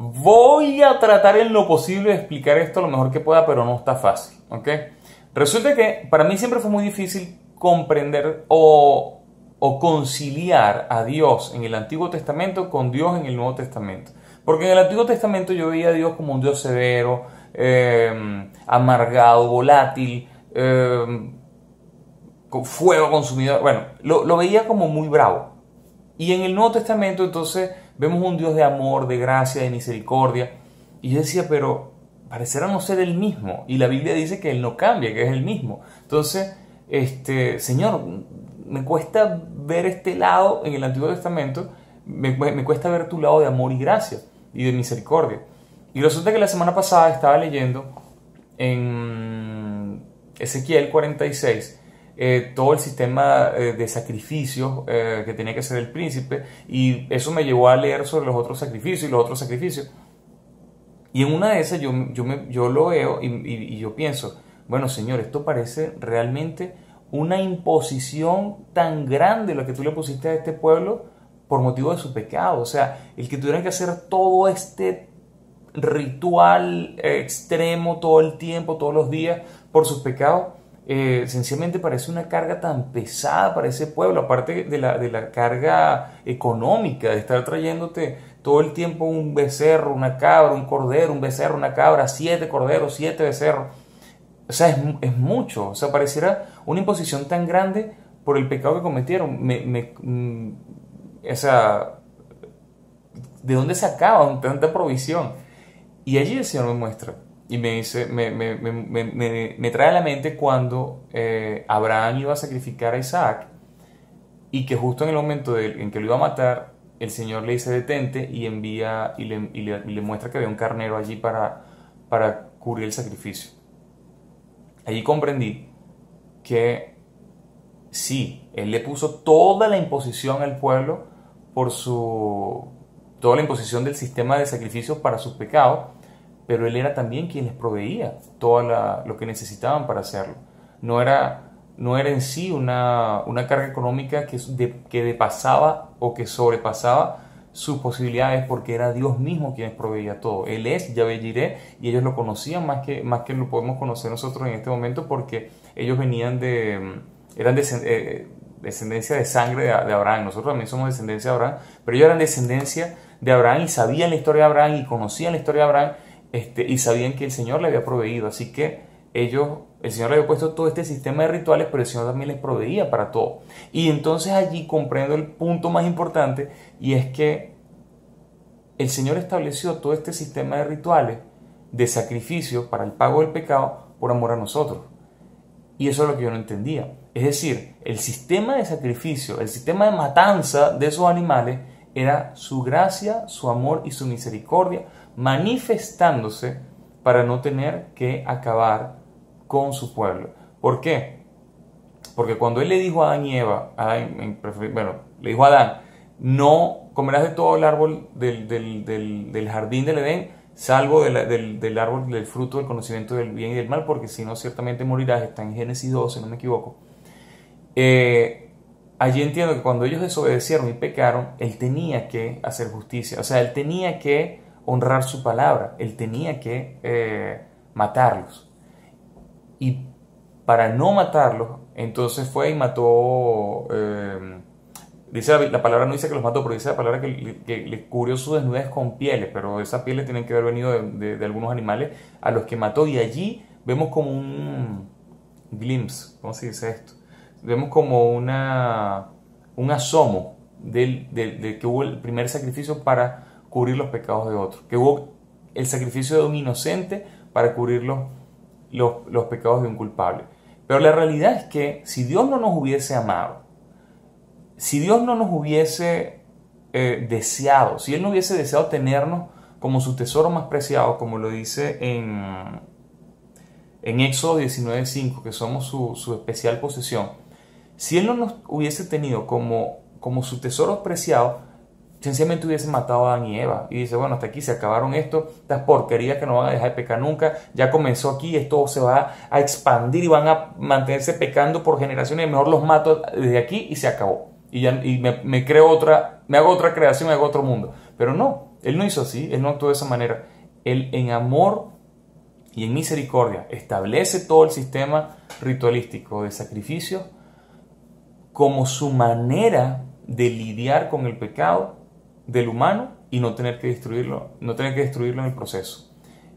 Voy a tratar en lo posible de explicar esto lo mejor que pueda, pero no está fácil, ¿ok? Resulta que para mí siempre fue muy difícil comprender o conciliar a Dios en el Antiguo Testamento con Dios en el Nuevo Testamento. Porque en el Antiguo Testamento yo veía a Dios como un Dios severo, amargado, volátil, con fuego consumidor. Bueno, lo veía como muy bravo. Y en el Nuevo Testamento entonces vemos un Dios de amor, de gracia, de misericordia. Y yo decía, pero parecerá no ser el mismo. Y la Biblia dice que Él no cambia, que es el mismo. Entonces, Señor, me cuesta ver este lado en el Antiguo Testamento, me cuesta ver tu lado de amor y gracia y de misericordia. Y resulta que la semana pasada estaba leyendo en Ezequiel 46 todo el sistema de sacrificios que tenía que hacer el príncipe, y eso me llevó a leer sobre los otros sacrificios y los otros sacrificios. Y en una de esas yo lo veo y yo pienso, bueno, Señor, esto parece realmente una imposición tan grande la que tú le pusiste a este pueblo por motivo de su pecado. O sea, el que tuvieran que hacer todo este ritual extremo todo el tiempo, todos los días, por sus pecados, sencillamente parece una carga tan pesada para ese pueblo, aparte de la carga económica de estar trayéndote todo el tiempo un becerro, una cabra, un cordero, un becerro, una cabra, 7 corderos, 7 becerros. O sea, es mucho. O sea, pareciera una imposición tan grande por el pecado que cometieron. O sea, ¿de dónde sacaban tanta provisión? Y allí el Señor me muestra y me dice, me trae a la mente cuando Abraham iba a sacrificar a Isaac, y que justo en el momento en que lo iba a matar, el Señor le dice detente y envía y le muestra que había un carnero allí para cubrir el sacrificio. Allí comprendí que sí, Él le puso toda la imposición al pueblo toda la imposición del sistema de sacrificios para sus pecados, pero Él era también quien les proveía todo lo que necesitaban para hacerlo. No era en sí una carga económica que depasaba o que sobrepasaba sus posibilidades, porque era Dios mismo quien les proveía todo. Él es Yahvé Jireh, y ellos lo conocían más que lo podemos conocer nosotros en este momento, porque ellos eran descendencia de sangre de Abraham. Nosotros también somos descendencia de Abraham, pero ellos eran descendencia de Abraham y sabían la historia de Abraham y conocían la historia de Abraham, y sabían que el Señor le había proveído. Así que el Señor le había puesto todo este sistema de rituales, pero el Señor también les proveía para todo. Y entonces allí comprendo el punto más importante, y es que el Señor estableció todo este sistema de rituales, de sacrificios para el pago del pecado, por amor a nosotros. Y eso es lo que yo no entendía. Es decir, el sistema de sacrificio, el sistema de matanza de esos animales, era su gracia, su amor y su misericordia manifestándose para no tener que acabar con su pueblo. ¿Por qué? Porque cuando Él le dijo a Adán y Eva, le dijo a Adán, no comerás de todo el árbol del jardín del Edén, salvo del árbol del fruto del conocimiento del bien y del mal, porque si no ciertamente morirás. Está en Génesis 12, si no me equivoco. Allí entiendo que cuando ellos desobedecieron y pecaron, Él tenía que hacer justicia. O sea, Él tenía que honrar su palabra. Él tenía que matarlos. Y para no matarlos, entonces fue y mató... dice la palabra, no dice que los mató, pero dice la palabra que le cubrió su desnudez con pieles. Pero esas pieles tienen que haber venido de algunos animales a los que mató. Y allí vemos como un glimpse. ¿Cómo se dice esto? Vemos como un asomo de que hubo el primer sacrificio para cubrir los pecados de otros, que hubo el sacrificio de un inocente para cubrir los pecados de un culpable. Pero la realidad es que si Dios no nos hubiese amado, si Dios no nos hubiese deseado, si Él no hubiese deseado tenernos como su tesoro más preciado, como lo dice en Éxodo 19:5, que somos su especial posesión, si Él no nos hubiese tenido como su tesoro preciado, sencillamente hubiese matado a Adán y Eva. Y dice, bueno, hasta aquí se acabaron estas porquerías que no van a dejar de pecar nunca. Ya comenzó aquí, esto se va a expandir y van a mantenerse pecando por generaciones. Mejor los mato desde aquí y se acabó. Y me hago otra creación, me hago otro mundo. Pero no, Él no hizo así, Él no actuó de esa manera. Él en amor y en misericordia establece todo el sistema ritualístico de sacrificios como su manera de lidiar con el pecado del humano y no tener que destruirlo, no tener que destruirlo en el proceso.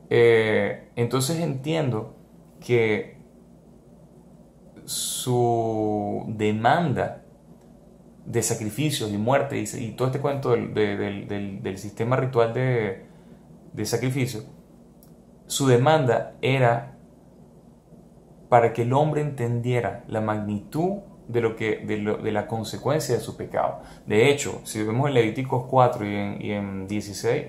Entonces entiendo que su demanda de sacrificios y muerte y todo este cuento del sistema ritual de sacrificio, su demanda era para que el hombre entendiera la magnitud de la consecuencia de su pecado. De hecho, si vemos en Levíticos 4 y en 16,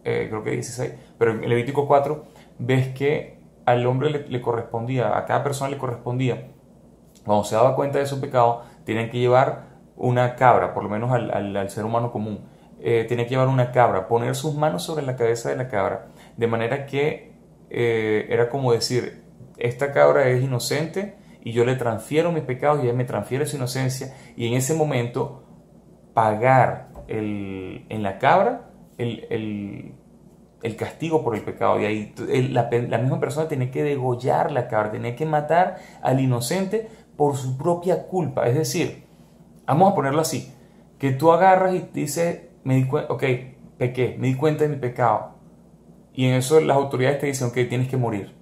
creo que 16, pero en Levítico 4 ves que al hombre le correspondía, a cada persona le correspondía, cuando se daba cuenta de su pecado, tenían que llevar una cabra, por lo menos al ser humano común, tenía que llevar una cabra, poner sus manos sobre la cabeza de la cabra, de manera que era como decir, esta cabra es inocente y yo le transfiero mis pecados y ella me transfiere su inocencia, y en ese momento pagar en la cabra el castigo por el pecado. Y ahí la misma persona tiene que degollar la cabra, tiene que matar al inocente por su propia culpa. Es decir, vamos a ponerlo así, que tú agarras y dices, ok, pequé, me di cuenta de mi pecado, y en eso las autoridades te dicen, ok, tienes que morir,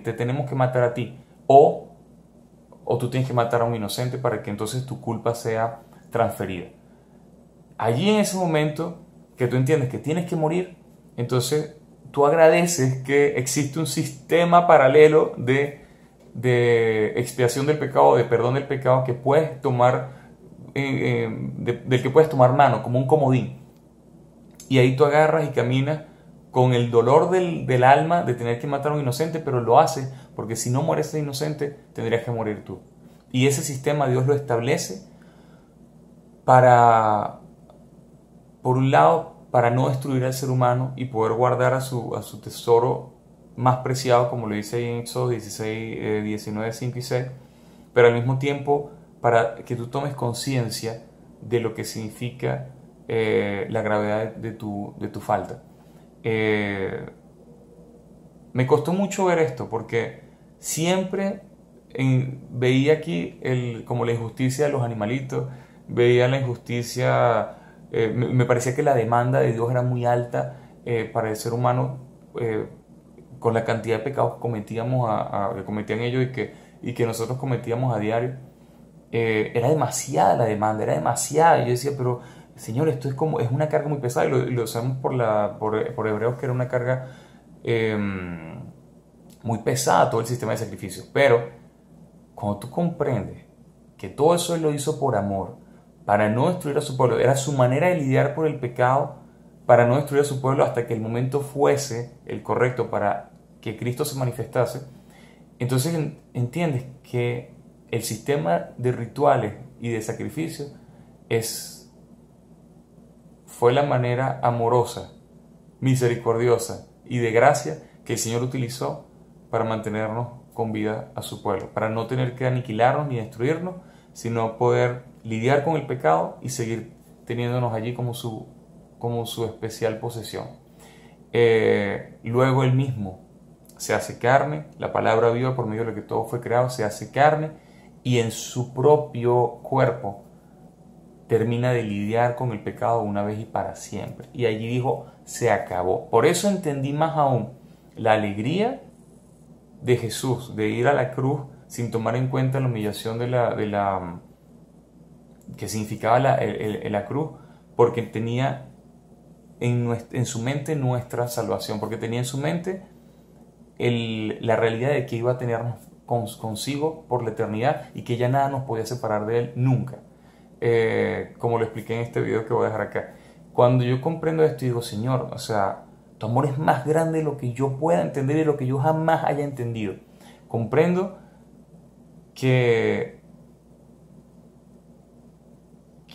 te tenemos que matar a ti, o tú tienes que matar a un inocente para que entonces tu culpa sea transferida. Allí en ese momento que tú entiendes que tienes que morir, entonces tú agradeces que existe un sistema paralelo de expiación del pecado, de perdón del pecado, que puedes tomar, del que puedes tomar mano, como un comodín. Y ahí tú agarras y caminas con el dolor del alma de tener que matar a un inocente, pero lo haces porque si no mueres ese inocente, tendrías que morir tú. Y ese sistema Dios lo establece para, por un lado, para no destruir al ser humano y poder guardar a su tesoro más preciado, como lo dice ahí en Éxodo 16, 19, 5 y 6, pero al mismo tiempo para que tú tomes conciencia de lo que significa la gravedad de tu falta. Me costó mucho ver esto porque siempre veía aquí como la injusticia de los animalitos, veía la injusticia, me parecía que la demanda de Dios era muy alta para el ser humano, con la cantidad de pecados que cometíamos que cometían ellos y que nosotros cometíamos a diario. Era demasiada la demanda, era demasiada. Y yo decía, pero Señor, esto es una carga muy pesada, y lo sabemos por Hebreos, que era una carga muy pesada todo el sistema de sacrificios. Pero cuando tú comprendes que todo eso Él lo hizo por amor, para no destruir a su pueblo, era su manera de lidiar por el pecado, para no destruir a su pueblo hasta que el momento fuese el correcto para que Cristo se manifestase, entonces entiendes que el sistema de rituales y de sacrificios fue la manera amorosa, misericordiosa y de gracia que el Señor utilizó para mantenernos con vida a su pueblo, para no tener que aniquilarnos ni destruirnos, sino poder lidiar con el pecado y seguir teniéndonos allí como su especial posesión. Luego Él mismo se hace carne, la palabra viva por medio de lo que todo fue creado, se hace carne y en su propio cuerpo termina de lidiar con el pecado una vez y para siempre. Y allí dijo, se acabó. Por eso entendí más aún la alegría de Jesús, de ir a la cruz sin tomar en cuenta la humillación que significaba la cruz, porque tenía en su mente nuestra salvación, porque tenía en su mente la realidad de que iba a tenernos consigo por la eternidad y que ya nada nos podía separar de Él nunca. Como lo expliqué en este video que voy a dejar acá. Cuando yo comprendo esto, digo, Señor, o sea, tu amor es más grande de lo que yo pueda entender y de lo que yo jamás haya entendido. Comprendo que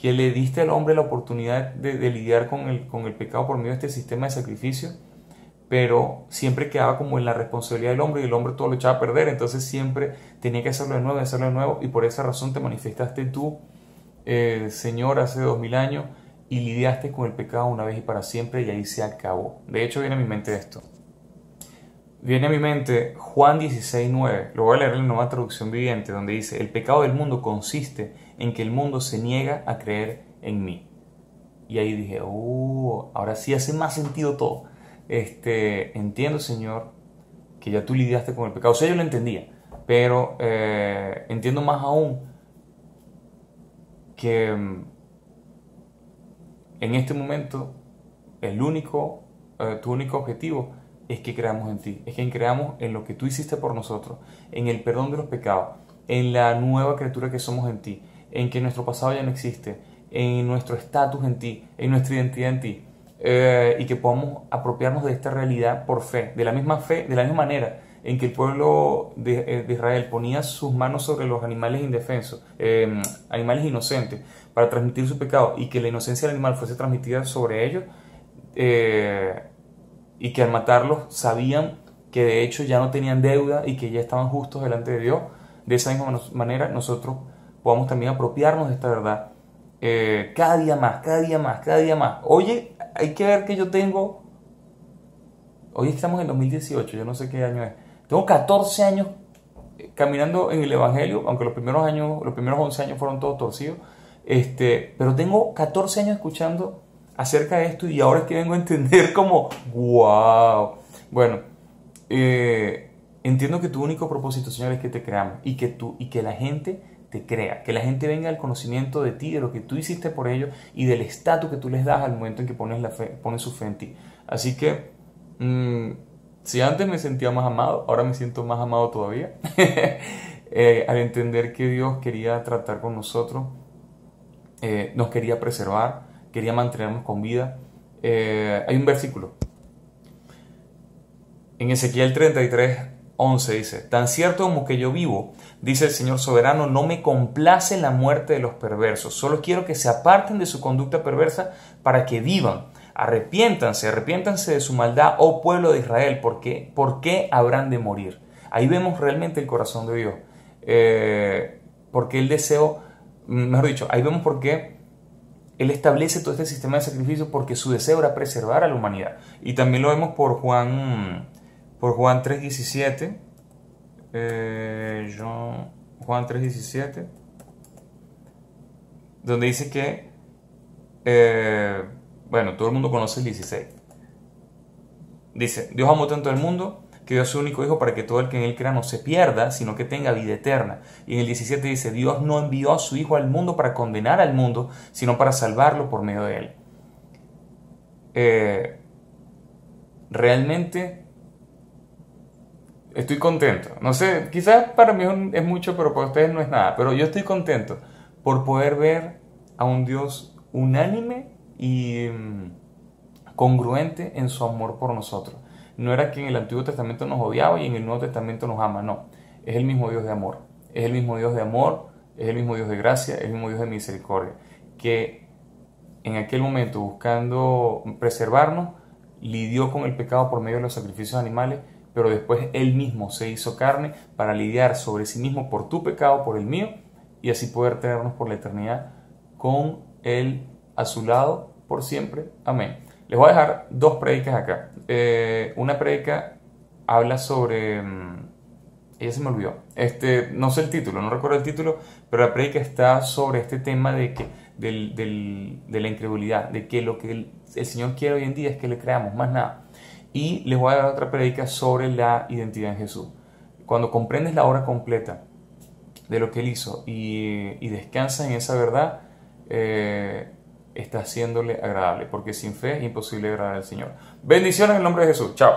le diste al hombre la oportunidad de lidiar con el pecado por medio de este sistema de sacrificio, pero siempre quedaba como en la responsabilidad del hombre y el hombre todo lo echaba a perder, entonces siempre tenía que hacerlo de nuevo, y por esa razón te manifestaste tú, Señor, hace 2000 años, y lidiaste con el pecado una vez y para siempre y ahí se acabó. De hecho, viene a mi mente esto. Viene a mi mente Juan 16:9, lo voy a leer en la Nueva Traducción Viviente, donde dice: el pecado del mundo consiste en que el mundo se niega a creer en mí. Y ahí dije, ahora sí hace más sentido todo. Entiendo, Señor, que ya tú lidiaste con el pecado. O sea, yo lo entendía, pero entiendo más aún que en este momento tu único objetivo es que creamos en ti, es que creamos en lo que tú hiciste por nosotros, en el perdón de los pecados, en la nueva criatura que somos en ti, en que nuestro pasado ya no existe, en nuestro estatus en ti, en nuestra identidad en ti, y que podamos apropiarnos de esta realidad por fe, de la misma manera en que el pueblo de Israel ponía sus manos sobre los animales indefensos, animales inocentes, para transmitir su pecado, y que la inocencia del animal fuese transmitida sobre ellos, y que al matarlos sabían que de hecho ya no tenían deuda y que ya estaban justos delante de Dios. De esa misma manera nosotros podamos también apropiarnos de esta verdad, cada día más, cada día más, cada día más. Oye, hay que ver que yo tengo, hoy estamos en 2018, yo no sé qué año es, tengo 14 años caminando en el Evangelio, aunque los primeros 11 años fueron todos torcidos, pero tengo 14 años escuchando acerca de esto y ahora es que vengo a entender como, wow. Bueno, entiendo que tu único propósito, Señor, es que te creamos y que la gente te crea, que la gente venga al conocimiento de ti, de lo que tú hiciste por ellos y del estatus que tú les das al momento en que pones su fe en ti. Así que, si antes me sentía más amado, ahora me siento más amado todavía. Al entender que Dios quería tratar con nosotros, nos quería preservar, quería mantenernos con vida. Hay un versículo en Ezequiel 33:11, dice: tan cierto como que yo vivo, dice el Señor soberano, no me complace la muerte de los perversos, solo quiero que se aparten de su conducta perversa para que vivan. Arrepiéntanse de su maldad, oh pueblo de Israel, ¿por qué habrán de morir? Ahí vemos realmente el corazón de Dios, porque el deseo, mejor dicho, ahí vemos por qué Él establece todo este sistema de sacrificio, porque su deseo era preservar a la humanidad. Y también lo vemos por Juan 3:17. Juan 3:17, donde dice que, todo el mundo conoce el 16. Dice: Dios amó tanto al mundo que dio a su único Hijo para que todo el que en Él crea no se pierda, sino que tenga vida eterna. Y en el 17 dice: Dios no envió a su Hijo al mundo para condenar al mundo, sino para salvarlo por medio de Él. Realmente estoy contento. No sé, quizás para mí es mucho, pero para ustedes no es nada. Pero yo estoy contento por poder ver a un Dios unánime y congruente en su amor por nosotros. No era que en el Antiguo Testamento nos odiaba y en el Nuevo Testamento nos ama, no. Es el mismo Dios de amor. Es el mismo Dios de amor, es el mismo Dios de gracia, es el mismo Dios de misericordia. Que en aquel momento, buscando preservarnos, lidió con el pecado por medio de los sacrificios animales, pero después Él mismo se hizo carne para lidiar sobre sí mismo por tu pecado, por el mío, y así poder tenernos por la eternidad con Él a su lado por siempre. Amén. Les voy a dejar dos prédicas acá. Una prédica habla sobre... ella se me olvidó. No sé el título, no recuerdo el título, pero la prédica está sobre este tema de la incredulidad, de que lo que el Señor quiere hoy en día es que le creamos, más nada. Y les voy a dar otra prédica sobre la identidad en Jesús. Cuando comprendes la obra completa de lo que Él hizo y descansas en esa verdad, está haciéndole agradable, porque sin fe es imposible agradar al Señor. Bendiciones en el nombre de Jesús. Chao.